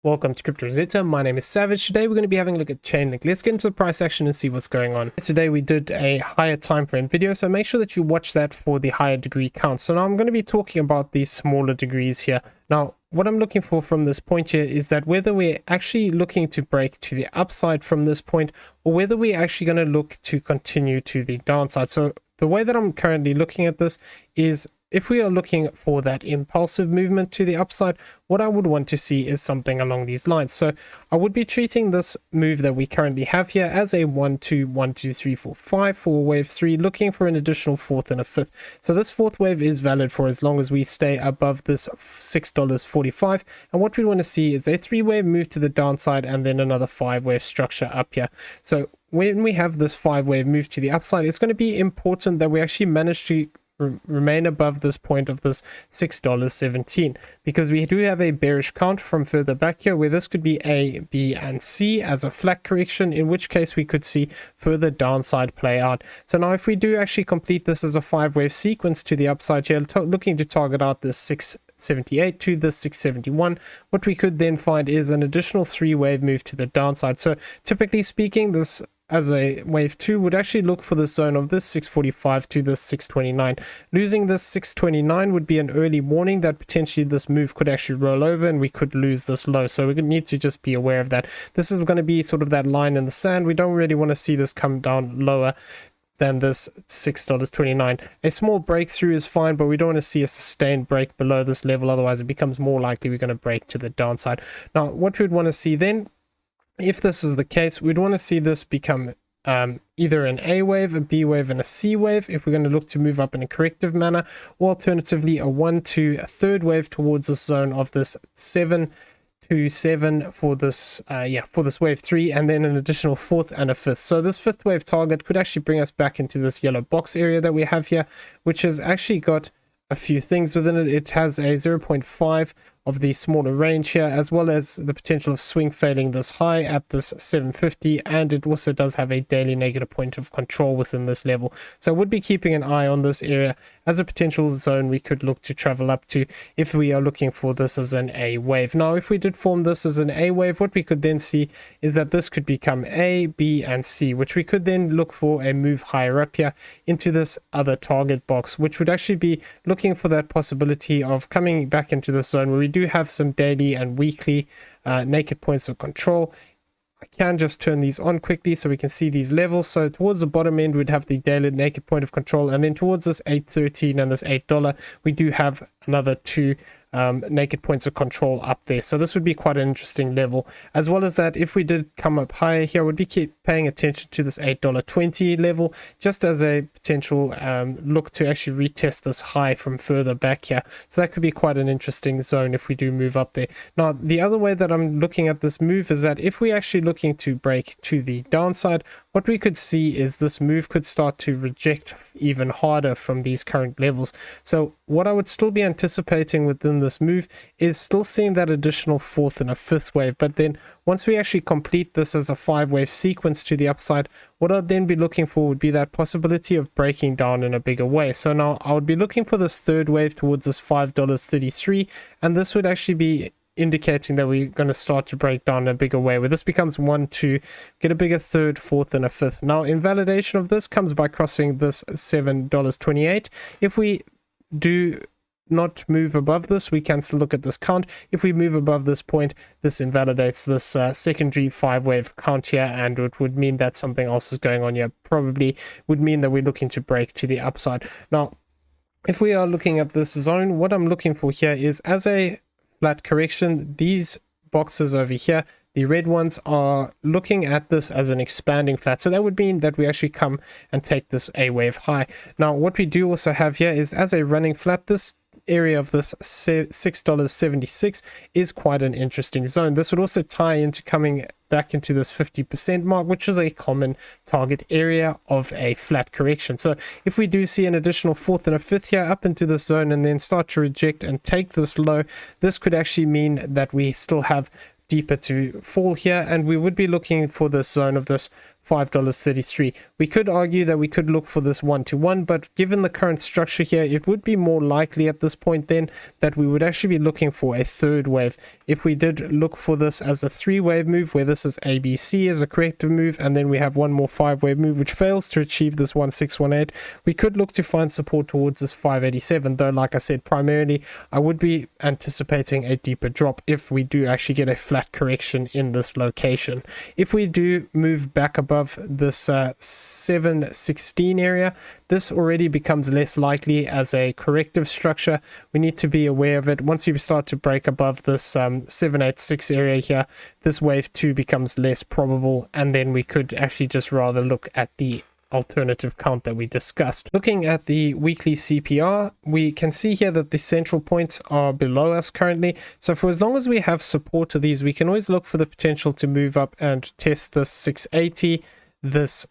Welcome to Crypto Rosetta. My name is Savage. Today we're going to be having a look at Chainlink. Let's get into the price action and see what's going on. Today we did a higher time frame video, so make sure that you watch that for the higher degree count. So now I'm going to be talking about these smaller degrees here. Now, what I'm looking for from this point here is that whether we're actually looking to break to the upside from this point, or whether we're actually going to look to continue to the downside. So the way that I'm currently looking at this is, if we are looking for that impulsive movement to the upside, what I would want to see is something along these lines. So I would be treating this move that we currently have here as a 1, 2, 1, 2, 3, 4, 5 for wave 3, looking for an additional fourth and a fifth. So this fourth wave is valid for as long as we stay above this $6.45. And what we want to see is a 3-wave move to the downside and then another 5-wave structure up here. So when we have this 5-wave move to the upside, it's going to be important that we actually manage to remain above this point of this $6.17, because we do have a bearish count from further back here where this could be A, B, and C as a flat correction, in which case we could see further downside play out. So now if we do actually complete this as a 5-wave sequence to the upside here, looking to target out this 678 to the 671, what we could then find is an additional 3-wave move to the downside. So typically speaking, this as a wave 2 would actually look for the zone of this 645 to this 629. Losing this 629 would be an early warning that potentially this move could actually roll over and we could lose this low. So we need to just be aware of that. This is going to be sort of that line in the sand. We don't really want to see this come down lower than this $6.29. A small breakthrough is fine, but we don't want to see a sustained break below this level. Otherwise, it becomes more likely we're going to break to the downside. Now, what we'd want to see then, if this is the case, we'd want to see this become either an A wave, a B wave, and a C wave if we're going to look to move up in a corrective manner, or alternatively a 1 to a 3rd wave towards the zone of this 7 to 7 for this for this wave 3, and then an additional 4th and a 5th. So this 5th wave target could actually bring us back into this yellow box area that we have here, which has actually got a few things within it. It has a 0.5 of the smaller range here, as well as the potential of swing failing this high at this 750, and it also does have a daily negative point of control within this level. So I would be keeping an eye on this area as a potential zone we could look to travel up to if we are looking for this as an A wave. Now, if we did form this as an A wave, what we could then see is that this could become A, B, and C, which we could then look for a move higher up here into this other target box, which would actually be looking for that possibility of coming back into the zone where we do have some daily and weekly naked points of control. I can just turn these on quickly so we can see these levels. So towards the bottom end, we'd have the daily naked point of control, and then towards this $8.13 and this $8, we do have another 2 naked points of control up there. So this would be quite an interesting level. As well as that, if we did come up higher here, I would be paying attention to this $8.20 level, just as a potential look to actually retest this high from further back here. So that could be quite an interesting zone if we do move up there. Now, the other way that I'm looking at this move is that if we're actually looking to break to the downside, what we could see is this move could start to reject even harder from these current levels. So what I would still be anticipating within this move is still seeing that additional 4th and a 5th wave. But then once we actually complete this as a 5-wave sequence to the upside, what I'd then be looking for would be that possibility of breaking down in a bigger way. So now I would be looking for this 3rd wave towards this $5.33, and this would actually be indicating that we're going to start to break down in a bigger way, where this becomes 1, 2, get a bigger 3rd, 4th, and a 5th. Now, invalidation of this comes by crossing this $7.28. If we do not move above this, we can still look at this count. If we move above this point, this invalidates this secondary 5-wave count here, and it would mean that something else is going on here. Probably would mean that we're looking to break to the upside. Now, if we are looking at this zone, what I'm looking for here is, as a flat correction, these boxes over here, the red ones, are looking at this as an expanding flat. So that would mean that we actually come and take this A wave high. Now, what we do also have here is, as a running flat, this area of this $6.76 is quite an interesting zone. This would also tie into coming back into this 50% mark, which is a common target area of a flat correction. So if we do see an additional 4th and a 5th here up into this zone and then start to reject and take this low, this could actually mean that we still have deeper to fall here, and we would be looking for this zone of this $5.33. We could argue that we could look for this 1-to-1, but given the current structure here, it would be more likely at this point then that we would actually be looking for a third wave. If we did look for this as a 3-wave move, where this is ABC as a corrective move, and then we have one more 5-wave move which fails to achieve this 1618, we could look to find support towards this 587, though like I said, primarily I would be anticipating a deeper drop if we do actually get a flat correction in this location. If we do move back above this 716 area, this already becomes less likely as a corrective structure. We need to be aware of it. Once we start to break above this 786 area here, this wave 2 becomes less probable, and then we could actually just rather look at the alternative count that we discussed. Looking at the weekly CPR, we can see here that the central points are below us currently. So for as long as we have support to these, we can always look for the potential to move up and test this 680, this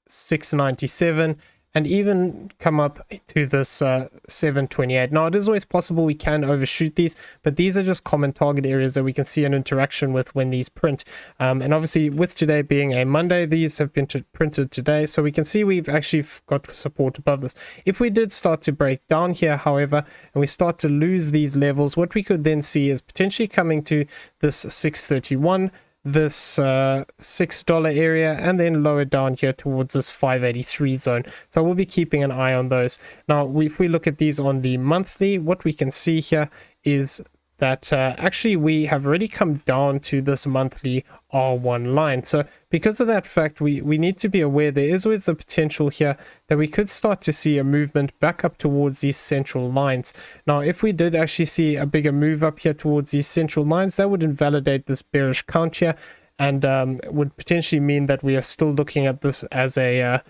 697, and even come up to this 728. Now, it is always possible we can overshoot these, but these are just common target areas that we can see an interaction with when these print. And obviously, with today being a Monday, these have been printed today, so we can see we've actually got support above this. If we did start to break down here, however, and we start to lose these levels, what we could then see is potentially coming to this 631, this $6 area, and then lower down here towards this 583 zone. So we'll be keeping an eye on those. Now, if we look at these on the monthly, what we can see here is that actually we have already come down to this monthly R1 line. So because of that fact, we need to be aware there is always the potential here that we could start to see a movement back up towards these central lines. Now, if we did actually see a bigger move up here towards these central lines, that would invalidate this bearish count here, and would potentially mean that we are still looking at this as a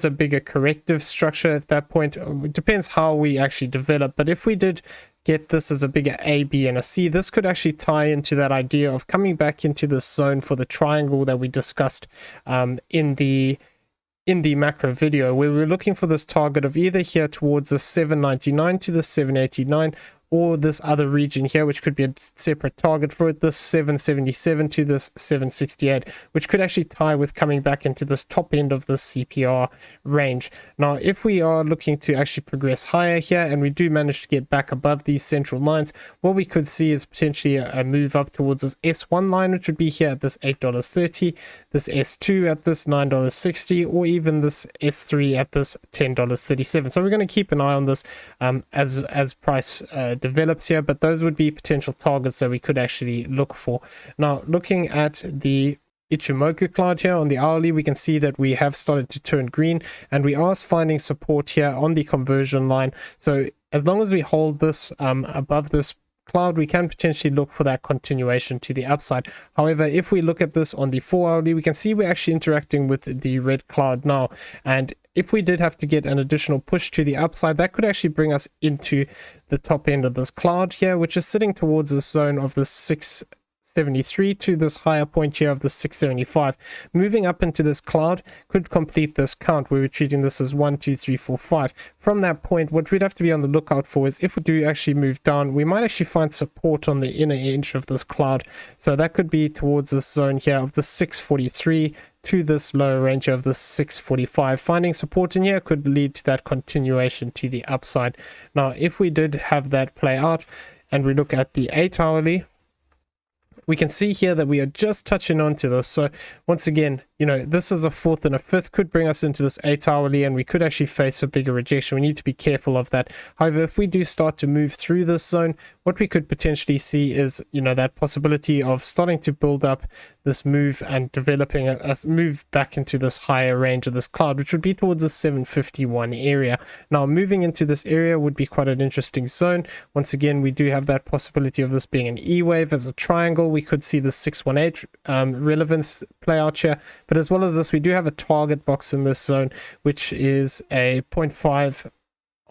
bigger corrective structure at that point. It depends how we actually develop, but if we did get this as a bigger A, B, and a C, this could actually tie into that idea of coming back into this zone for the triangle that we discussed in the macro video, where we're looking for this target of either here towards the 799 to the 789, or this other region here, which could be a separate target for it, this 777 to this 768, which could actually tie with coming back into this top end of the CPR range. Now, if we are looking to actually progress higher here, and we do manage to get back above these central lines, what we could see is potentially a move up towards this S1 line, which would be here at this $8.30, this S2 at this $9.60, or even this S3 at this $10.37. So we're going to keep an eye on this as price develops here, but those would be potential targets that we could actually look for. Now, looking at the Ichimoku cloud here on the hourly, we can see that we have started to turn green, and we are finding support here on the conversion line. So as long as we hold this above this cloud, we can potentially look for that continuation to the upside. However, if we look at this on the 4-hourly, we can see we're actually interacting with the red cloud now, and if we did have to get an additional push to the upside, that could actually bring us into the top end of this cloud here, which is sitting towards the zone of the 673 to this higher point here of the 675. Moving up into this cloud could complete this count. We're treating this as 1, 2, 3, 4, 5. From that point, what we'd have to be on the lookout for is if we do actually move down, we might actually find support on the inner edge of this cloud. So that could be towards this zone here of the 643 to this lower range of the 645. Finding support in here could lead to that continuation to the upside. Now, if we did have that play out and we look at the 8-hourly, we can see here that we are just touching onto this. So once again, you know, this is a 4th and a 5th, could bring us into this 8-hourly, and we could actually face a bigger rejection. We need to be careful of that. However, if we do start to move through this zone, what we could potentially see is, you know, that possibility of starting to build up this move and developing a move back into this higher range of this cloud, which would be towards the 751 area. Now, moving into this area would be quite an interesting zone. Once again, we do have that possibility of this being an E wave as a triangle. We could see the 618 relevance play out here. But as well as this, we do have a target box in this zone, which is a 0.5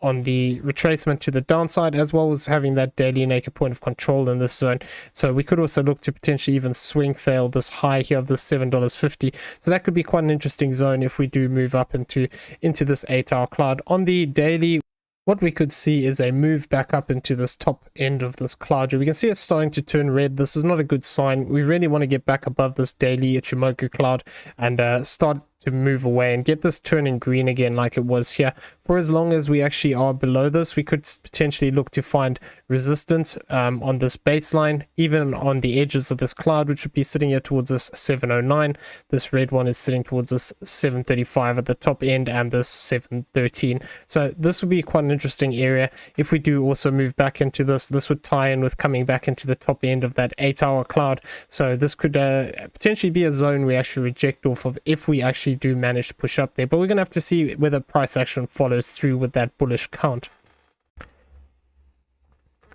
on the retracement to the downside, as well as having that daily naked point of control in this zone. So we could also look to potentially even swing fail this high here of the $7.50. So that could be quite an interesting zone if we do move up into this 8-hour cloud. On the daily, what we could see is a move back up into this top end of this cloud. We can see it's starting to turn red. This is not a good sign. We really want to get back above this daily Ichimoku cloud and start to move away and get this turning green again like it was here. For as long as we actually are below this, we could potentially look to find resistance on this baseline, even on the edges of this cloud, which would be sitting here towards this 709. This red one is sitting towards this 735 at the top end and this 713. So this would be quite an interesting area. If we do also move back into this, this would tie in with coming back into the top end of that 8-hour cloud. So this could potentially be a zone we actually reject off of if we actually do manage to push up there, but we're going to have to see whether price action follows through with that bullish count.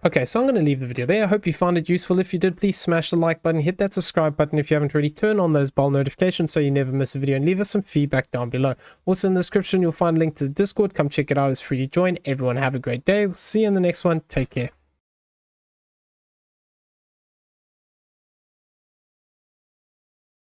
Okay, so I'm going to leave the video there. I hope you found it useful. If you did, please smash the like button, hit that subscribe button if you haven't already, turn on those bell notifications so you never miss a video, and leave us some feedback down below. Also in the description you'll find a link to the Discord. Come check it out, it's free to join. Everyone have a great day. We'll see you in the next one. Take care.